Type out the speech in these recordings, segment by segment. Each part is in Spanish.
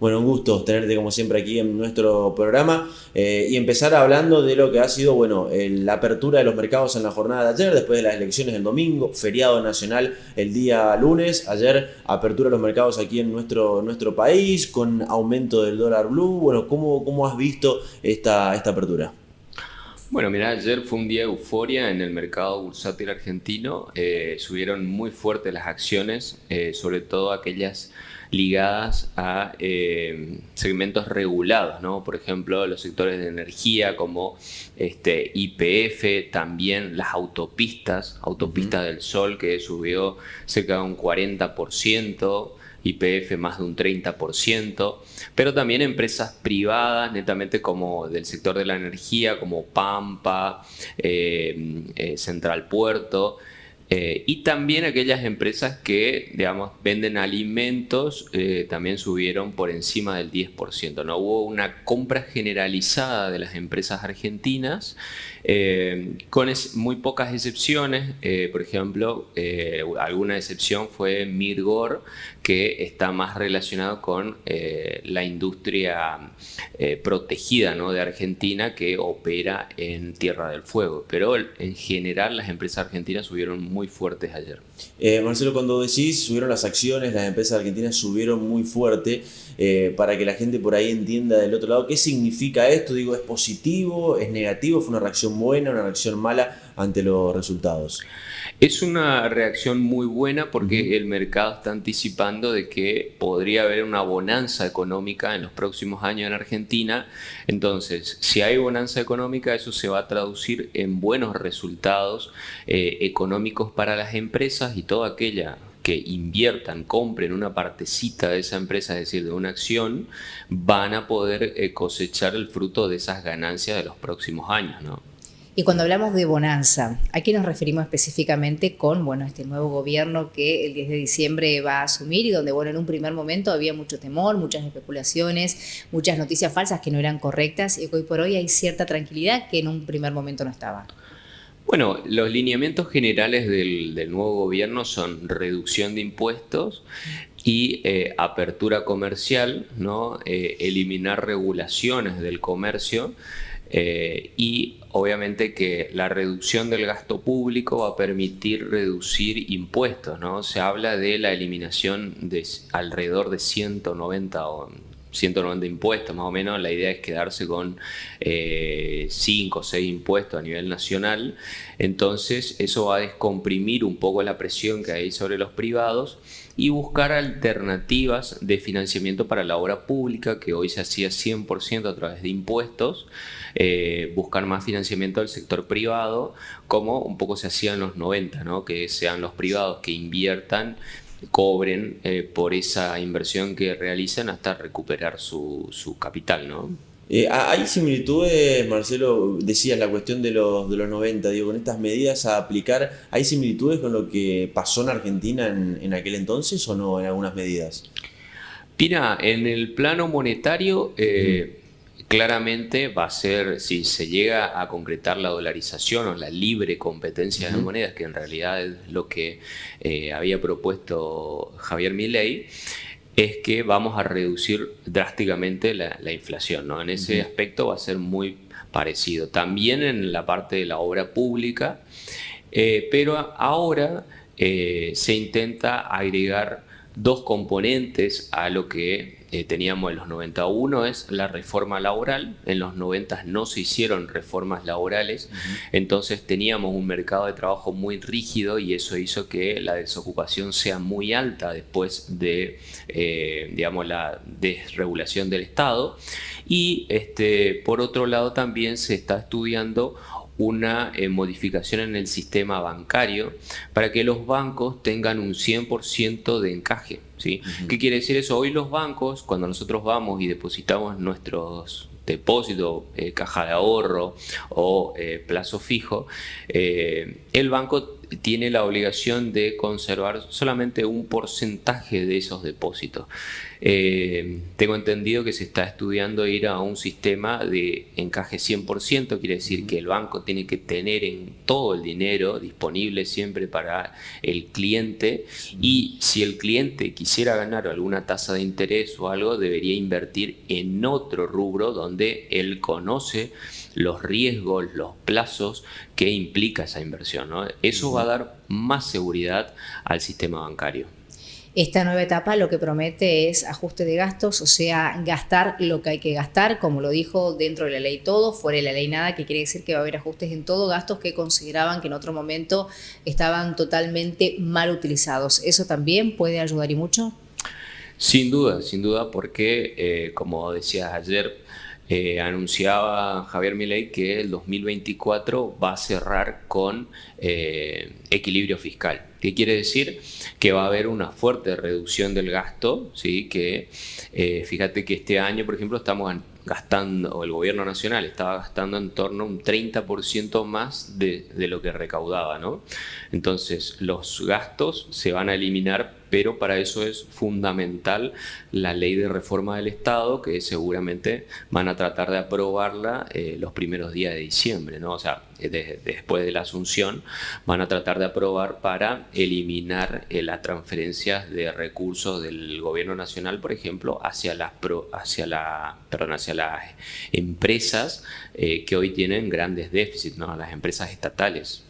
Bueno, un gusto tenerte como siempre aquí en nuestro programa y empezar hablando de lo que ha sido, bueno, la apertura de los mercados en la jornada de ayer, después de las elecciones del domingo, feriado nacional el día lunes. Ayer apertura de los mercados aquí en nuestro país con aumento del dólar blue. Bueno, ¿cómo has visto esta apertura? Bueno, mira, ayer fue un día de euforia en el mercado bursátil argentino. Subieron muy fuerte las acciones, sobre todo aquellas ligadas a segmentos regulados, ¿no? Por ejemplo, los sectores de energía como YPF, también las Ujú. autopistas del Sol, que subió cerca de un 40%. YPF más de un 30%, pero también empresas privadas, netamente como del sector de la energía, como Pampa, Central Puerto, y también aquellas empresas que, digamos, venden alimentos, también subieron por encima del 10%. No hubo una compra generalizada de las empresas argentinas, con muy pocas excepciones. Por ejemplo, alguna excepción fue Mirgor, que está más relacionado con la industria protegida, ¿no?, de Argentina, que opera en Tierra del Fuego. Pero en general las empresas argentinas subieron muy fuertes ayer. Marcelo, cuando decís subieron las acciones, las empresas argentinas subieron muy fuerte, para que la gente por ahí entienda del otro lado, ¿qué significa esto? Digo, ¿es positivo? ¿Es negativo? ¿Fue una reacción buena, una reacción mala ante los resultados? Es una reacción muy buena Ujú. porque el mercado está anticipando de que podría haber una bonanza económica en los próximos años en Argentina. Entonces, si hay bonanza económica, eso se va a traducir en buenos resultados económicos para las empresas, y toda aquella que inviertan, compren una partecita de esa empresa, es decir, de una acción, van a poder cosechar el fruto de esas ganancias de los próximos años, ¿no? Y cuando hablamos de bonanza, ¿a qué nos referimos específicamente con, bueno, este nuevo gobierno que el 10 de diciembre va a asumir y donde, bueno, en un primer momento había mucho temor, muchas especulaciones, muchas noticias falsas que no eran correctas y que hoy por hoy hay cierta tranquilidad que en un primer momento no estaba? Bueno, los lineamientos generales del nuevo gobierno son reducción de impuestos y apertura comercial, ¿no? Eliminar regulaciones del comercio, y obviamente que la reducción del gasto público va a permitir reducir impuestos, ¿no? Se habla de la eliminación de alrededor de 190 impuestos, más o menos. La idea es quedarse con 5 o 6 impuestos a nivel nacional. Entonces eso va a descomprimir un poco la presión que hay sobre los privados y buscar alternativas de financiamiento para la obra pública, que hoy se hacía 100% a través de impuestos. Buscar más financiamiento del sector privado, como un poco se hacía en los 90, ¿no? Que sean los privados que inviertan, cobren por esa inversión que realizan hasta recuperar su capital, ¿no? Hay similitudes, Marcelo, decías la cuestión de los 90, digo, con estas medidas a aplicar, ¿hay similitudes con lo que pasó en Argentina en aquel entonces o no en algunas medidas? Mira, en el plano monetario, Ujú. claramente va a ser, si se llega a concretar la dolarización o la libre competencia de Ujú. monedas, que en realidad es lo que había propuesto Javier Milei, es que vamos a reducir drásticamente la inflación, ¿no? En ese Ujú. aspecto va a ser muy parecido. También en la parte de la obra pública, pero ahora se intenta agregar dos componentes a lo que teníamos en los 90. Uno es la reforma laboral. En los 90 no se hicieron reformas laborales, Ujú. entonces teníamos un mercado de trabajo muy rígido, y eso hizo que la desocupación sea muy alta después de, digamos, la desregulación del Estado. Y por otro lado, también se está estudiando una modificación en el sistema bancario para que los bancos tengan un 100% de encaje, ¿sí? Ujú. ¿Qué quiere decir eso? Hoy los bancos, cuando nosotros vamos y depositamos nuestros depósitos, caja de ahorro o plazo fijo, el banco tiene la obligación de conservar solamente un porcentaje de esos depósitos. Tengo entendido que se está estudiando ir a un sistema de encaje 100%, quiere decir que el banco tiene que tener en todo el dinero disponible siempre para el cliente, y si el cliente quisiera ganar alguna tasa de interés o algo, debería invertir en otro rubro donde él conoce los riesgos, los plazos que implica esa inversión, ¿no? Eso va a dar más seguridad al sistema bancario. Esta nueva etapa lo que promete es ajuste de gastos, o sea, gastar lo que hay que gastar, como lo dijo, dentro de la ley todo, fuera de la ley nada, que quiere decir que va a haber ajustes en todo, gastos que consideraban que en otro momento estaban totalmente mal utilizados. ¿Eso también puede ayudar y mucho? Sin duda, porque como decías ayer, anunciaba Javier Milei que el 2024 va a cerrar con equilibrio fiscal. ¿Qué quiere decir? Que va a haber una fuerte reducción del gasto, ¿sí? Que fíjate que este año, por ejemplo, estamos gastando, o el gobierno nacional estaba gastando en torno a un 30% más de lo que recaudaba, ¿no? Entonces, los gastos se van a eliminar, pero para eso es fundamental la ley de reforma del Estado, que seguramente van a tratar de aprobarla los primeros días de diciembre, ¿no? O sea, después de la asunción, van a tratar de aprobar para eliminar las transferencias de recursos del gobierno nacional, por ejemplo, hacia las empresas que hoy tienen grandes déficits, ¿no? Las empresas estatales.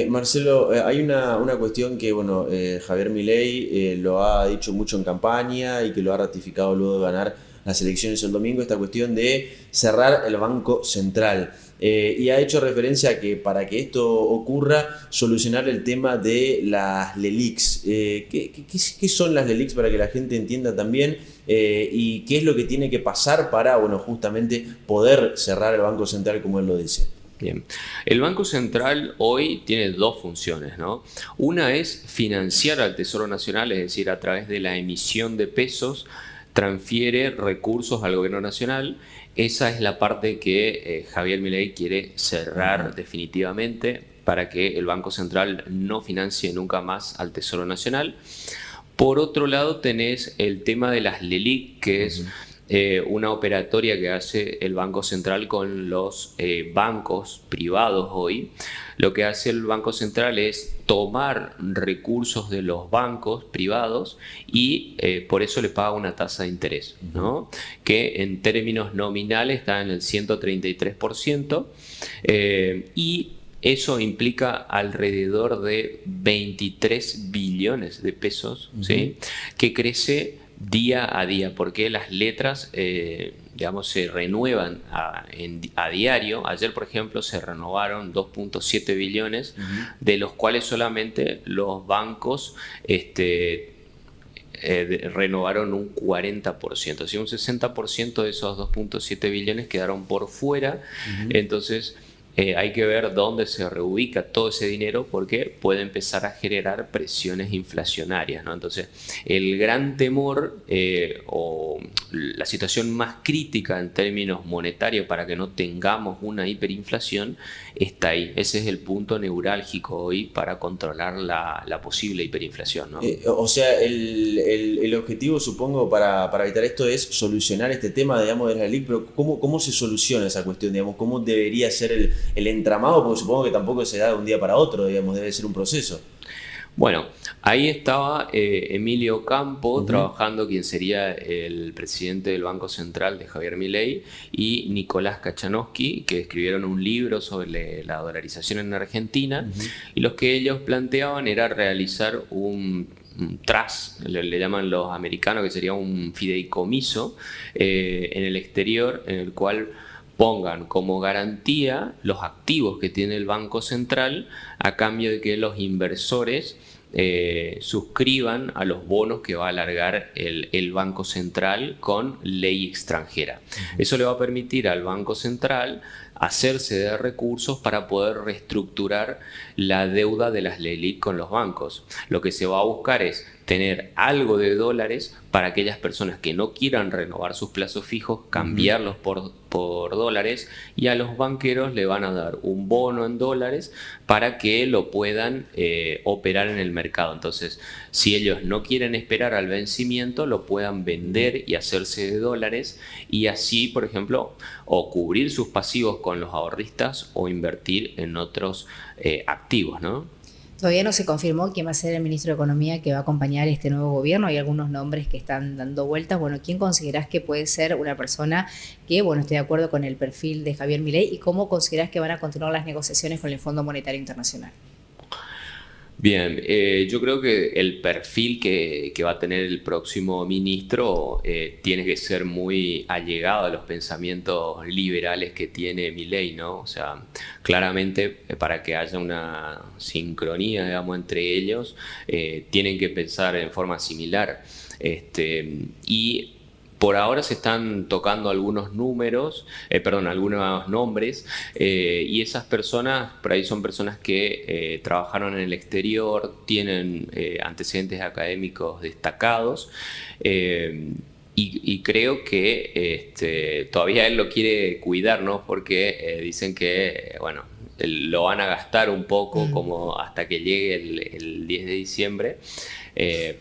Marcelo, hay una cuestión que bueno, Javier Milei lo ha dicho mucho en campaña y que lo ha ratificado luego de ganar las elecciones el domingo, esta cuestión de cerrar el Banco Central. Y ha hecho referencia a que para que esto ocurra, solucionar el tema de las LELIQs. ¿Qué son las LELIQs para que la gente entienda también? ¿Y qué es lo que tiene que pasar para, bueno, justamente poder cerrar el Banco Central como él lo dice? Bien. El Banco Central hoy tiene dos funciones, ¿no? Una es financiar al Tesoro Nacional, es decir, a través de la emisión de pesos, transfiere recursos al gobierno nacional. Esa es la parte que Javier Milei quiere cerrar definitivamente para que el Banco Central no financie nunca más al Tesoro Nacional. Por otro lado, tenés el tema de las LELIQ, que es una operatoria que hace el Banco Central con los bancos privados hoy. Lo que hace el Banco Central es tomar recursos de los bancos privados y por eso le paga una tasa de interés, ¿no? Que en términos nominales está en el 133%, y eso implica alrededor de 23 billones de pesos, ¿sí? Que crece día a día, porque las letras digamos, se renuevan a diario. Ayer, por ejemplo, se renovaron 2.7 billones, de los cuales solamente los bancos renovaron un 40%. O sea, un 60% de esos 2.7 billones quedaron por fuera. Entonces, hay que ver dónde se reubica todo ese dinero, porque puede empezar a generar presiones inflacionarias, ¿no? Entonces, el gran temor o la situación más crítica en términos monetarios para que no tengamos una hiperinflación está ahí. Ese es el punto neurálgico hoy para controlar la posible hiperinflación, ¿no? O sea, el objetivo, supongo, para evitar esto es solucionar este tema, digamos, de la LELIQ, pero ¿cómo se soluciona esa cuestión? Digamos, ¿cómo debería ser el entramado? Porque supongo que tampoco se da de un día para otro, digamos, debe ser un proceso. Bueno, ahí estaba Emilio Campo trabajando, quien sería el presidente del Banco Central de Javier Milei, y Nicolás Kachanowski, que escribieron un libro sobre la dolarización en Argentina, y lo que ellos planteaban era realizar un trust, le llaman los americanos, que sería un fideicomiso en el exterior, en el cual pongan como garantía los activos que tiene el Banco Central a cambio de que los inversores suscriban a los bonos que va a alargar el Banco Central con ley extranjera. Eso le va a permitir al Banco Central hacerse de recursos para poder reestructurar la deuda de las LELIQ con los bancos. Lo que se va a buscar es tener algo de dólares para aquellas personas que no quieran renovar sus plazos fijos, cambiarlos por dólares, y a los banqueros le van a dar un bono en dólares para que lo puedan operar en el mercado. Entonces, si ellos no quieren esperar al vencimiento, lo puedan vender y hacerse de dólares, y así, por ejemplo, o cubrir sus pasivos con los ahorristas o invertir en otros activos, ¿no? Todavía no se confirmó quién va a ser el ministro de Economía que va a acompañar este nuevo gobierno. Hay algunos nombres que están dando vueltas. Bueno, ¿quién considerás que puede ser una persona que, bueno, esté de acuerdo con el perfil de Javier Milei, y cómo considerás que van a continuar las negociaciones con el Fondo Monetario Internacional? Bien, yo creo que el perfil que va a tener el próximo ministro tiene que ser muy allegado a los pensamientos liberales que tiene Milei, ¿no? O sea, claramente para que haya una sincronía, digamos, entre ellos, tienen que pensar en forma similar. Y por ahora se están tocando algunos algunos nombres, y esas personas, por ahí son personas que trabajaron en el exterior, tienen antecedentes académicos destacados, y creo que todavía él lo quiere cuidar, ¿no? Porque dicen que, bueno, lo van a gastar un poco como hasta que llegue el 10 de diciembre,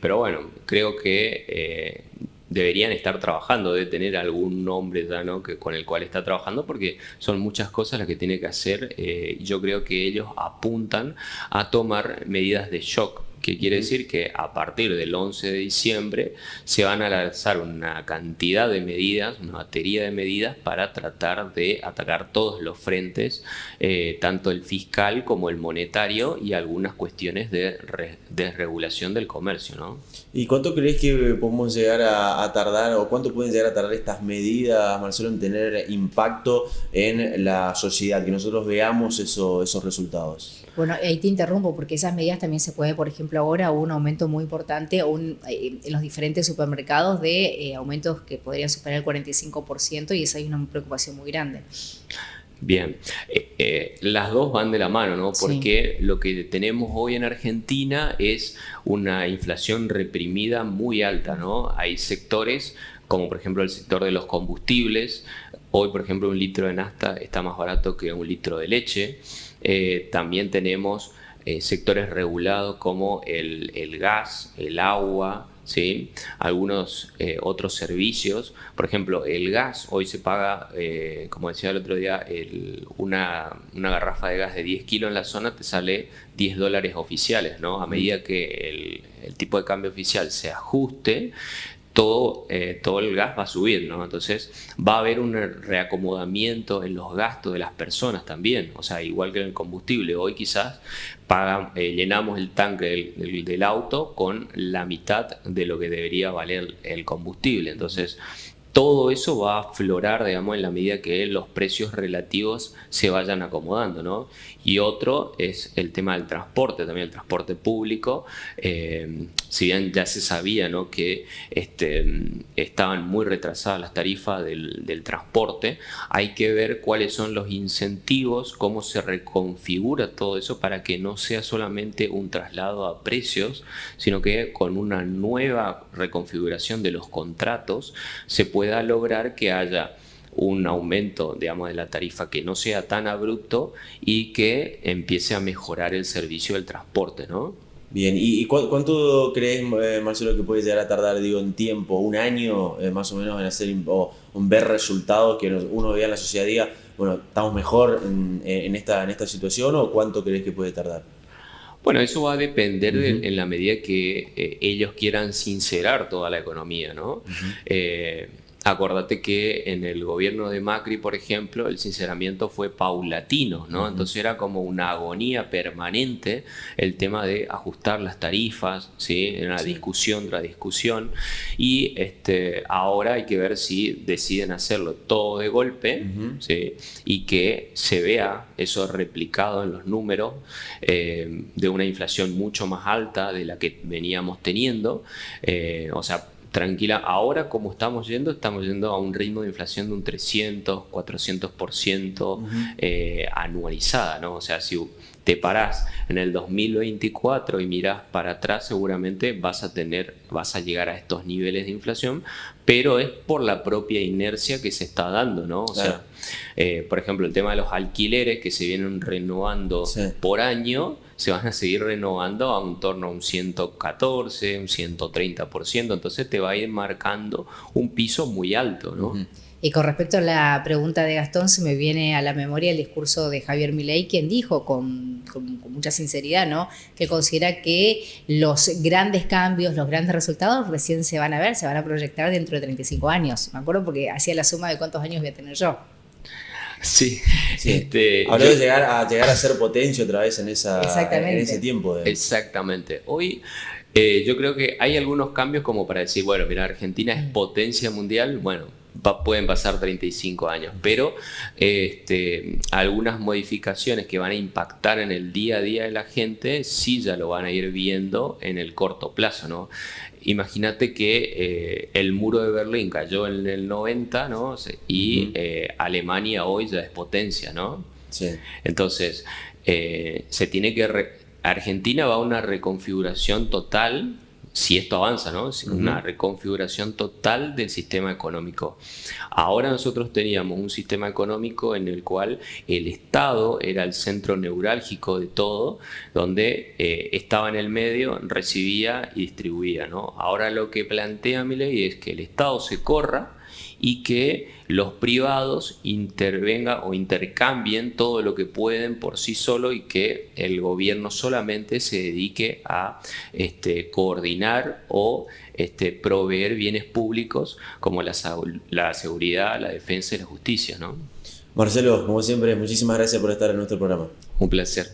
pero bueno, creo que deberían estar trabajando, de tener algún nombre ya, ¿no? Con el cual está trabajando, porque son muchas cosas las que tiene que hacer. Yo creo que ellos apuntan a tomar medidas de shock, que quiere decir que a partir del 11 de diciembre se van a lanzar una cantidad de medidas, una batería de medidas para tratar de atacar todos los frentes, tanto el fiscal como el monetario, y algunas cuestiones de desregulación del comercio, ¿no? ¿Y cuánto crees que podemos llegar a tardar, o cuánto pueden llegar a tardar estas medidas, Marcelo, en tener impacto en la sociedad, que nosotros veamos esos resultados? Bueno, ahí te interrumpo, porque esas medidas también se puede, por ejemplo, ahora un aumento muy importante en los diferentes supermercados de aumentos que podrían superar el 45%, y esa es una preocupación muy grande. Bien, las dos van de la mano, ¿no? Porque lo que tenemos hoy en Argentina es una inflación reprimida muy alta, ¿no? Hay sectores, como por ejemplo el sector de los combustibles. Hoy, por ejemplo, un litro de nafta está más barato que un litro de leche. También tenemos sectores regulados como el gas, el agua, ¿sí? Algunos otros servicios. Por ejemplo, el gas hoy se paga, como decía el otro día, una garrafa de gas de 10 kilos en la zona te sale $10 oficiales, ¿no? A medida que el tipo de cambio oficial se ajuste, todo el gas va a subir, ¿no? Entonces va a haber un reacomodamiento en los gastos de las personas también. O sea, igual que en el combustible, hoy quizás llenamos el tanque del auto con la mitad de lo que debería valer el combustible. Entonces, todo eso va a aflorar, digamos, en la medida que los precios relativos se vayan acomodando, ¿no? Y otro es el tema del transporte, también el transporte público. Si bien ya se sabía, ¿no?, que estaban muy retrasadas las tarifas del transporte, hay que ver cuáles son los incentivos, cómo se reconfigura todo eso para que no sea solamente un traslado a precios, sino que con una nueva reconfiguración de los contratos se pueda lograr que haya un aumento, digamos, de la tarifa que no sea tan abrupto y que empiece a mejorar el servicio del transporte, ¿no? Bien, ¿y cuánto crees, Marcelo, que puede llegar a tardar, digo, en tiempo? ¿Un año más o menos en hacer o en ver resultados que uno vea en la sociedad, diga, bueno, estamos mejor en esta situación, o cuánto crees que puede tardar? Bueno, eso va a depender en la medida que ellos quieran sincerar toda la economía, ¿no? Acordate que en el gobierno de Macri, por ejemplo, el sinceramiento fue paulatino, ¿no? Entonces era como una agonía permanente el tema de ajustar las tarifas, ¿sí? Era una discusión tras discusión, y ahora hay que ver si deciden hacerlo todo de golpe, ¿sí? Y que se vea eso replicado en los números de una inflación mucho más alta de la que veníamos teniendo, o sea, tranquila. Ahora, como estamos yendo a un ritmo de inflación de un 300, 400% anualizada, ¿no? O sea, si te parás en el 2024 y mirás para atrás, seguramente vas a llegar a estos niveles de inflación, pero es por la propia inercia que se está dando, ¿no? O sea, por ejemplo, el tema de los alquileres que se vienen renovando por año, se van a seguir renovando a un torno a un 114, un 130%, entonces te va a ir marcando un piso muy alto, ¿no? Y con respecto a la pregunta de Gastón, se me viene a la memoria el discurso de Javier Milei, quien dijo con mucha sinceridad, ¿no?, que considera que los grandes cambios, los grandes resultados recién se van a ver, se van a proyectar dentro de 35 años. Me acuerdo porque hacía la suma de cuántos años voy a tener yo. Sí. Habló de llegar a ser potencia otra vez en ese tiempo. Exactamente. Hoy yo creo que hay algunos cambios como para decir, bueno, mira, Argentina es potencia mundial, bueno, pueden pasar 35 años, pero algunas modificaciones que van a impactar en el día a día de la gente sí ya lo van a ir viendo en el corto plazo, ¿no? Imagínate que el muro de Berlín cayó en el 90, ¿no? Y Alemania hoy ya es potencia, ¿no? Sí. Entonces, se tiene que... Argentina va a una reconfiguración total, si esto avanza, ¿no? Una reconfiguración total del sistema económico. Ahora nosotros teníamos un sistema económico en el cual el Estado era el centro neurálgico de todo, donde estaba en el medio, recibía y distribuía, ¿no? Ahora lo que plantea Milei es que el Estado se corra y que los privados intervengan o intercambien todo lo que pueden por sí solo y que el gobierno solamente se dedique a coordinar o proveer bienes públicos como la seguridad, la defensa y la justicia, ¿no? Marcelo, como siempre, muchísimas gracias por estar en nuestro programa. Un placer.